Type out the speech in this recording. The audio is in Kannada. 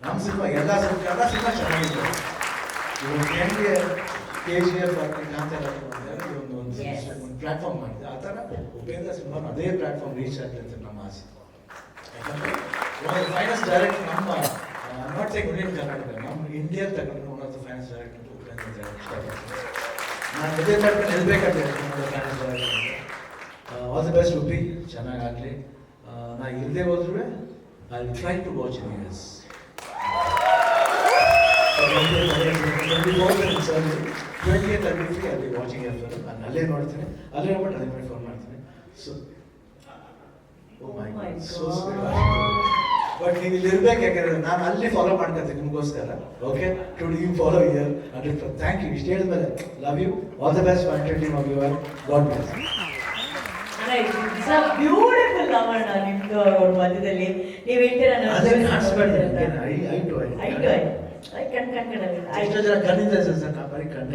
ನಮ್ಮ ಸಿನಿಮಾ ಎಲ್ಲ ಸಿನಿಮಾ ಚೆನ್ನಾಗಿದೆ. ಇವಾಗ ಹೆಂಗೆ KGF ಆಗಲಿ ಕಾಂತಾರ ಒಂದು ಪ್ಲಾಟ್ಫಾರ್ಮ್ ಮಾಡಿದೆ, ಆ ಥರ ಉಪೇಂದ್ರ ಸಿನಿಮಾ ಅದೇ ಪ್ಲಾಟ್ಫಾರ್ಮ್ ರೀಚ್ ಆಗಲಿ ಅಂತ ನಮ್ಮ ಆಸೆ. ಯಾಕಂದರೆ ಫೈನಾನ್ಸ್ ಡೈರೆಕ್ಟರ್ ನಮ್ಮ ನಾಟ್ ಸೇ ಇಂಡಿಯನ್ ಕರ್ನಾಟಕ, ನಮ್ಮ ಇಂಡಿಯನ್ ತಗೊಂಡ್ರೆ one of the finance director Upendra ಇಷ್ಟಪಡ್ತೀನಿ. ನಾನು ಇದೇ ಮಾಡ್ಕೊಂಡು ನಿಲ್ಬೇಕಂತ finance director. All the best Upi, ಚೆನ್ನಾಗಾಗಲಿ. ನಾ ಇಲ್ಲದೆ ಹೋದ್ರೂ I will try to watch in years. ಅಲ್ಲಿ ವಾಚಿಂಗ್ ಇರ್ತಾರೆ, ನಾನು ಅಲ್ಲೇ ನೋಡ್ತೀನಿ, ಅಲ್ಲೇ ನೋಡ್ಬಿಟ್ಟು ಅದೇ ಮಾಡಿ ಫೋನ್ ಮಾಡ್ತೀನಿ. ಸೊ ಸೊ ಬಟ್ ನೀವು ಇಲ್ಲಿ ಇರ್ಬೇಕು, ಯಾಕಂದ್ರೆ ನಾನು ಅಲ್ಲಿ ಫಾಲೋ ಮಾಡ್ಕೊತೀನಿ ನಿಮಗೋಸ್ಕರ. Okay, to you follow year 100%. Thank you. ಇಷ್ಟು ಹೇಳಿದ್ಮೇಲೆ love you, all the best for team of your God bless. Beautiful ಲವಣ ನಿಮ್ದು ಅವ್ರ ಮಧ್ಯದಲ್ಲಿ. ನೀವು ಹೇಳ್ತೀರಾ ಐ ಟು ಐ ಕಣ್ಣಿಂದ ಸರ್, ಬರೀ ಕಣ್ಣು